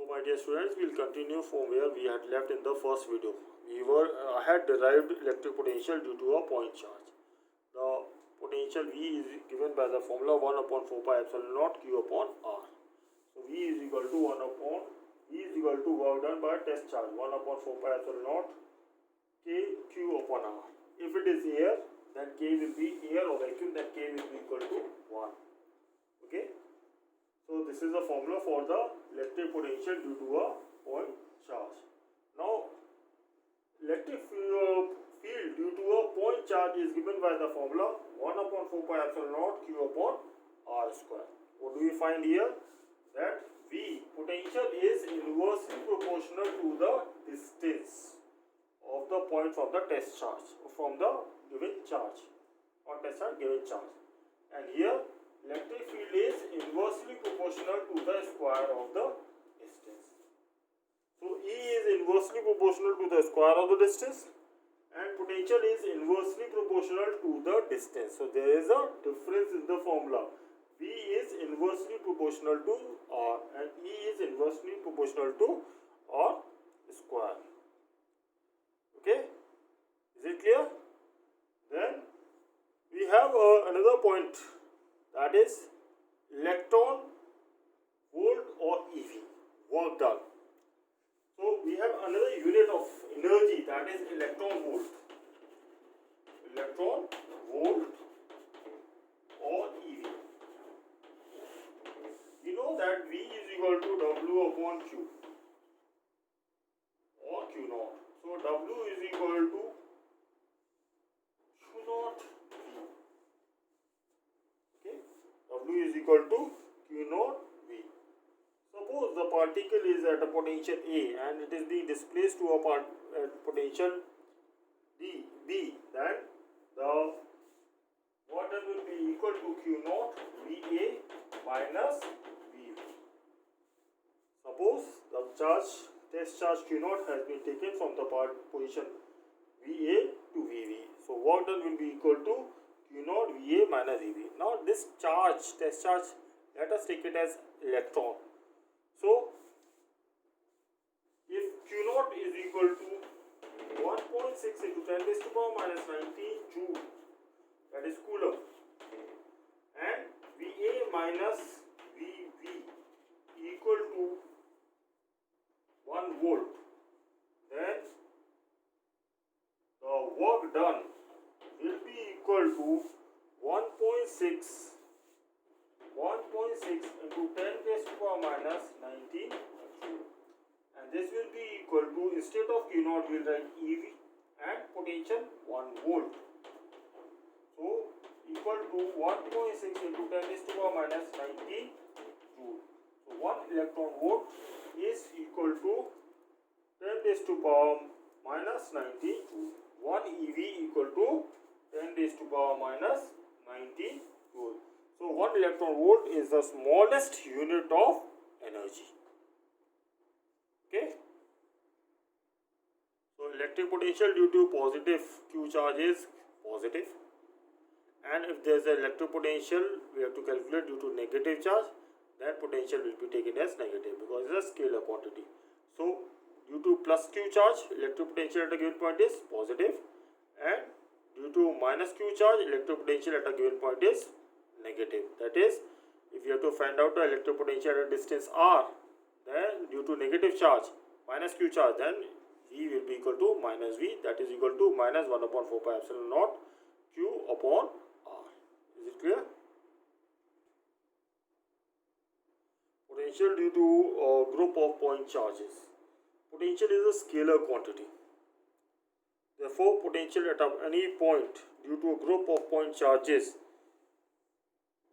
My dear students, we'll continue from where we had left in the first video. I had derived electric potential due to a point charge. The potential V is given by the formula 1 upon 4 pi epsilon naught Q upon R. So V is equal to 1 upon V is equal to work done by test charge 1 upon 4 pi epsilon naught K Q upon R. If it is air, then K will be air, or vacuum, then K will be equal to 1. Okay. So this is the formula for the electric potential due to a point charge. Now, electric field due to a point charge is given by the formula 1 upon 4 pi epsilon naught Q upon R square. What do we find here? That V potential is inversely proportional to the distance of the point from the test charge, from the given charge, or test charge given charge. And here electric field is inversely proportional to the square of the distance. So E is inversely proportional to the square of the distance, and potential is inversely proportional to the distance. So there is a difference in the formula. V is inversely proportional to R and E is inversely proportional to R square. Okay, is it clear? Then we have another point, that is electron volt or EV, work done. So we have another unit of energy, that is electron volt. Electron volt or EV. We know that V is equal to W upon Q or Q naught. So W is equal to Q naught V. Okay, W is equal to Q naught V. Suppose the particle is at a potential A and it is being displaced to a potential B, then the water will be equal to Q naught VA minus VB. Suppose the test charge Q naught has been taken from the position VA to VB. So work done will be equal to Q naught VA minus VB. Now this test charge, let us take it as electron. So if Q naught is equal to 1.6 into 10 raised to power minus 19 joule, that is coulomb, and VA minus VB equal to 1 volt, then the work done will be equal to 1.6 into 10 raised to power minus 19 joule, and this will be equal to, instead of Q naught we will write EV and potential 1 volt. So equal to 1.6 into 10 raised to power minus 19 joule. So 1 electron volt is equal to 10 raised to power minus 19 joule. 1 EV equal to 10 raised to power minus 19 joule. So 1 electron volt is the smallest unit of energy. Okay. So electric potential due to positive Q charge is positive, and if there is an electric potential we have to calculate due to negative charge, then potential will be taken as negative because it is a scalar quantity. So due to plus Q charge, electric potential at a given point is positive, and due to minus Q charge, electric potential at a given point is negative. That is, if you have to find out the electric potential at a distance R, then due to negative charge, minus Q charge, then V will be equal to minus V, that is equal to minus 1 upon 4 pi epsilon naught Q upon R. Is it clear? Potential due to a group of point charges. Potential is a scalar quantity. Therefore, potential at any point due to a group of point charges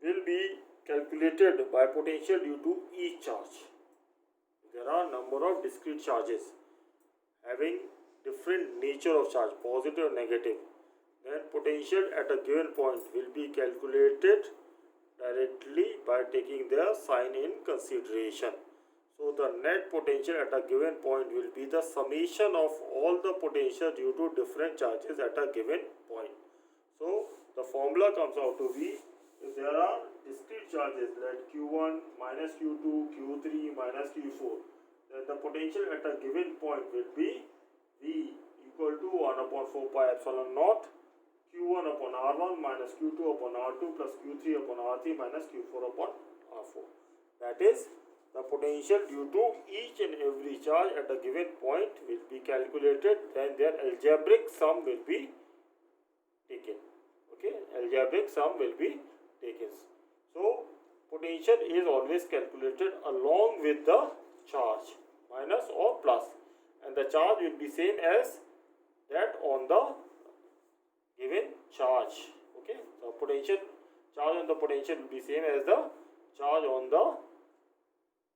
will be calculated by potential due to each charge. There are number of discrete charges having different nature of charge, positive or negative. Then potential at a given point will be calculated directly by taking their sign in consideration. So the net potential at a given point will be the summation of all the potential due to different charges at a given point. So the formula comes out to be, if there are discrete charges like Q1 minus Q2, Q3 minus Q4, then the potential at a given point will be V equal to 1 upon 4 pi epsilon naught Q1 upon R1 minus Q2 upon R2 plus Q3 upon R3 minus Q4 upon R4. That is, the potential due to each and every charge at a given point will be calculated, then their algebraic sum will be taken. Okay, algebraic sum will be taken. So, potential is always calculated along with the charge, minus or plus, and the charge will be same as that on the given charge. Okay, the potential charge on the potential will be same as the charge on the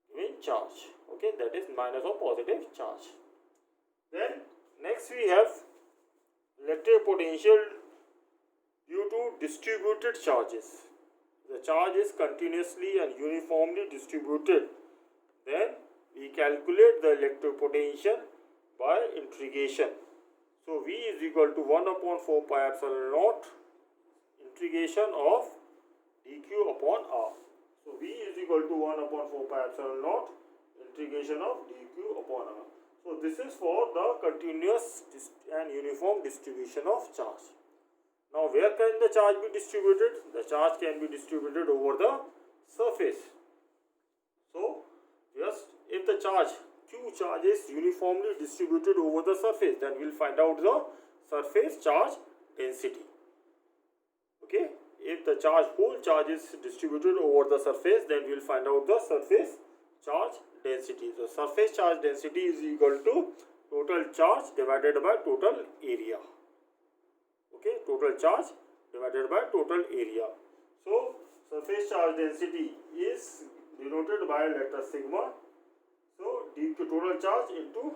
given charge. Okay, that is minus or positive charge. Then next we have electric potential due to distributed charges. The charge is continuously and uniformly distributed. Then we calculate the electric potential by integration. So V is equal to 1 upon 4 pi epsilon naught integration of dq upon R. So V is equal to 1 upon 4 pi epsilon naught integration of dq upon R. So this is for the continuous and uniform distribution of charge. Now where can the charge be distributed? The charge can be distributed over the surface. So just if the charge Q charge is uniformly distributed over the surface, then we will find out the surface charge density. Okay, if the whole charge is distributed over the surface, then we will find out the surface charge density. The surface charge density is equal to total charge divided by total area. Okay, total charge divided by total area. So surface charge density is denoted by letter sigma. So dq total charge into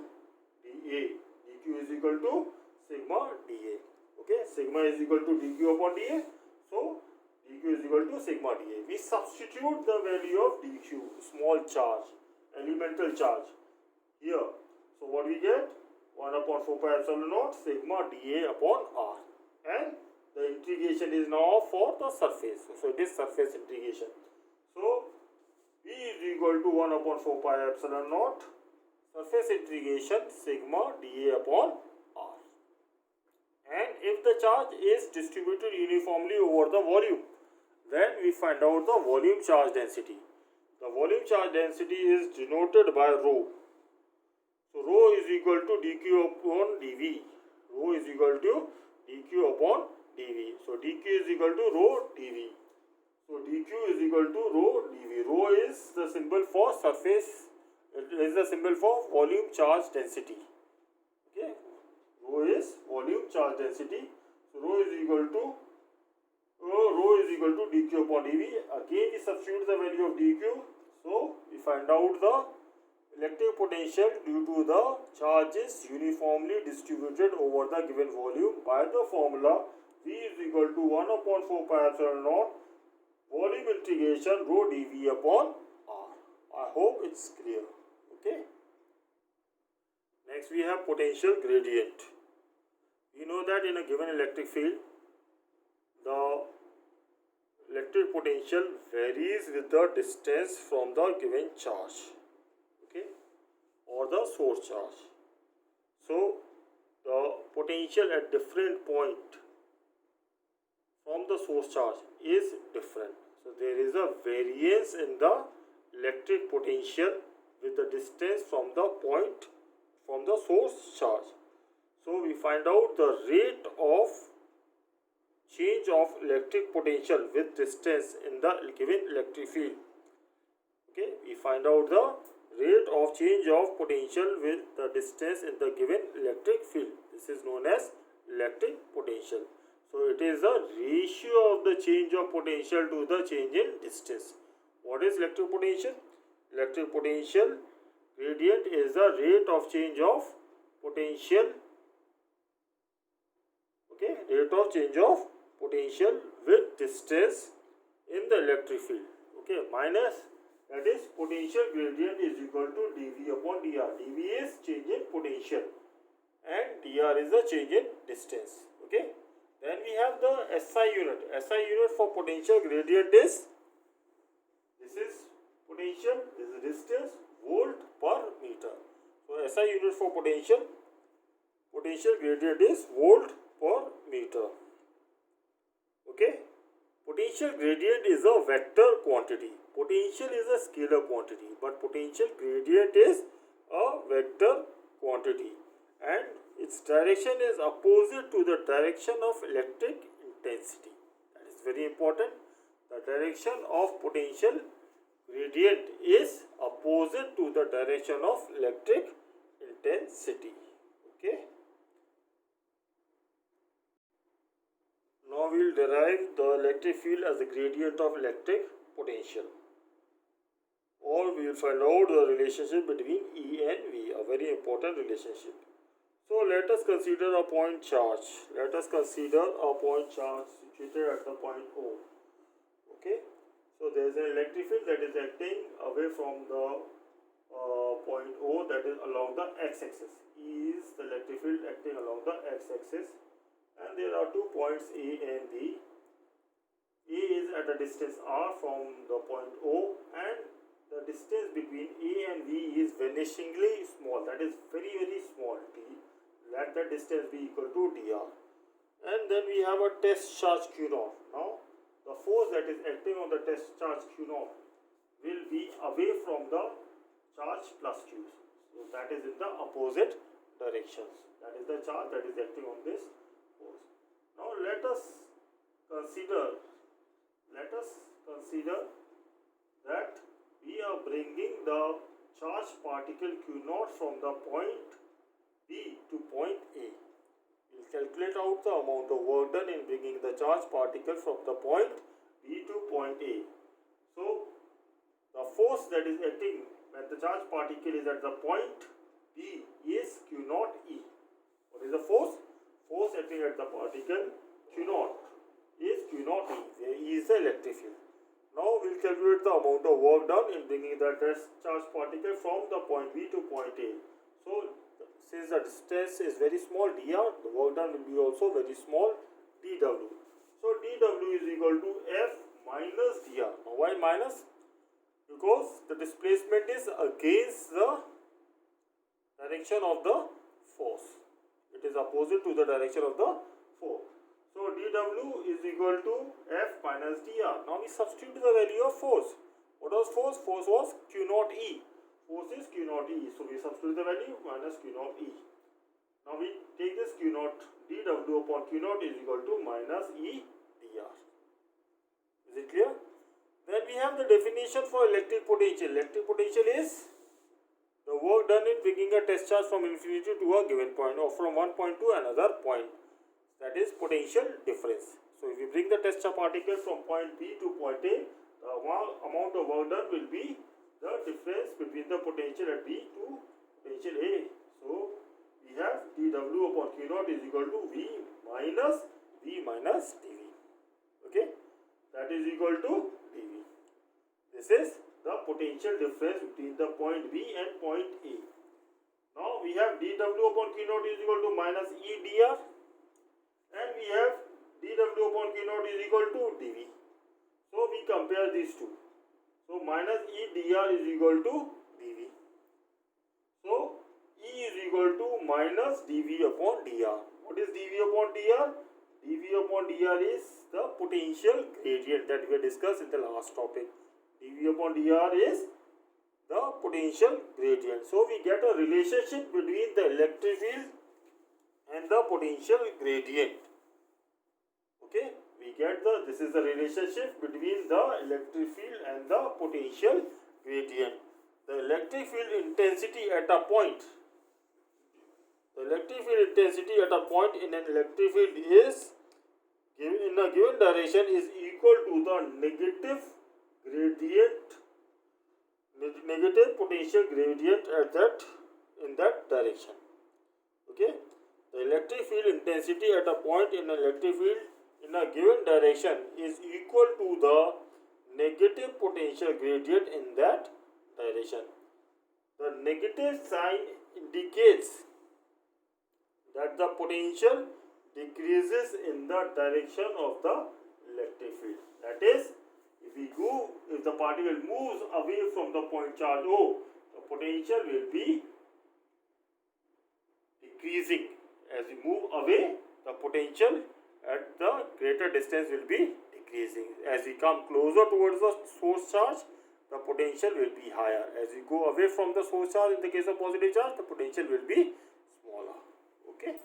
dA. dq is equal to sigma dA. Okay, sigma is equal to dq upon dA. So dq is equal to sigma dA. We substitute the value of dq, small charge, elemental charge, here. So what we get? 1 upon 4 pi epsilon naught sigma dA upon R. And the integration is now for the surface. So it is surface integration. So V is equal to 1 upon 4 pi epsilon naught surface integration sigma dA upon R. And if the charge is distributed uniformly over the volume, then we find out the volume charge density. The volume charge density is denoted by rho. So rho is equal to dq upon dV. Rho is equal to dq upon dV. So dq is equal to rho dV. So dq is equal to rho dV. Rho is the symbol for surface. It is the symbol for volume charge density. Okay. Rho is volume charge density. So rho is equal to dq upon dV. Again we substitute the value of dq. So we find out the electric potential due to the charges uniformly distributed over the given volume by the formula V is equal to 1 upon 4 pi epsilon naught volume integration rho dV upon R. I hope it's clear. Okay. Next we have potential gradient. We know that in a given electric field, the electric potential varies with the distance from the given charge. Okay, or the source charge. So the potential at different point from the source charge is different. So there is a variance in the electric potential with the distance from the point from the source charge. So we find out the rate of change of electric potential with distance in the given electric field. Okay, we find out the rate of change of potential with the distance in the given electric field. This is known as electric potential. So it is the ratio of the change of potential to the change in distance. What is electric potential? Electric potential gradient is the rate of change of potential. Okay, rate of change of potential with distance in the electric field. Okay, minus, that is potential gradient is equal to dV upon dr. dV is change in potential and dr is the change in distance. Okay, then we have the SI unit. SI unit for potential gradient is, this is potential, this is distance, volt per meter. The SI unit for potential gradient is volt per meter. Okay. Potential gradient is a vector quantity. Potential is a scalar quantity, but potential gradient is a vector quantity, and its direction is opposite to the direction of electric intensity. That is very important. The direction of potential gradient is opposite to the direction of electric intensity. Okay. Now we will derive the electric field as a gradient of electric potential, or we will find out the relationship between E and V, a very important relationship. So let us consider a point charge. Let us consider a point charge situated at the point O. Okay. So there is an electric field that is acting away from the point O, that is along the x-axis. E is the electric field acting along the x-axis, and there are 2 points A and B. A is at a distance r from the point O, and the distance between A and V is vanishingly small, that is very small, d. Let the distance be equal to dr. And then we have a test charge Q0. Now the force that is acting on the test charge Q0 will be away from the charge plus Q. So that is in the opposite directions. That is the charge that is acting on this force. Now let us consider that we are bringing the charge particle Q0 from the point B to point A. We will calculate out the amount of work done in bringing the charge particle from the point B to point A. So the force that is acting when the charge particle is at the point B is Q0 E. What is the force? Force acting at the particle Q0 is Q0 E, where E is the electric field. Now we will calculate the amount of work done in bringing the charge particle from the point B to point A. So since the distance is very small, dr, the work done will be also very small, dw. So dw is equal to F minus dr. Now why minus? Because the displacement is against the direction of the force. It is opposite to the direction of the force. So dw is equal to F minus dr. Now we substitute the value of force. What was force? Force was Q0 E. Force is Q0 E. So we substitute the value minus Q0 E. Now we take this Q0, dw upon Q0 is equal to minus E dr. Is it clear? Then we have the definition for electric potential. Electric potential is the work done in bringing a test charge from infinity to a given point, or from one point to another point. That is potential difference. So if we bring the test charge particle from point B to point A, the amount of work done will be the difference between the potential at B to potential A. So we have dw upon Q0 is equal to V minus dV. Okay, that is equal to dV. This is the potential difference between the point B and point A. Now we have dw upon Q0 is equal to minus E dr, and we have dw upon Q0 is equal to dV. So we compare these two. So minus E dr is equal to dV. So E is equal to minus dV upon dr. What is dV upon dr? dV upon dr is the potential gradient that we discussed in the last topic. dV upon dr is the potential gradient. So we get a relationship between the electric field and the potential gradient. Okay, we get this is the relationship between the electric field and the potential gradient. The electric field intensity at a point. The electric field intensity at a point in an electric field is in a given direction is equal to the negative potential gradient in that direction. Okay, the electric field intensity at a point in an electric field in a given direction is equal to the negative potential gradient in that direction. The negative sign indicates that the potential decreases in the direction of the electric field. That is, if the particle moves away from the point charge O, the potential will be decreasing. As we move away, the potential at the greater distance will be decreasing. As we come closer towards the source charge, the potential will be higher. As we go away from the source charge, in the case of positive charge, the potential will be smaller. Okay.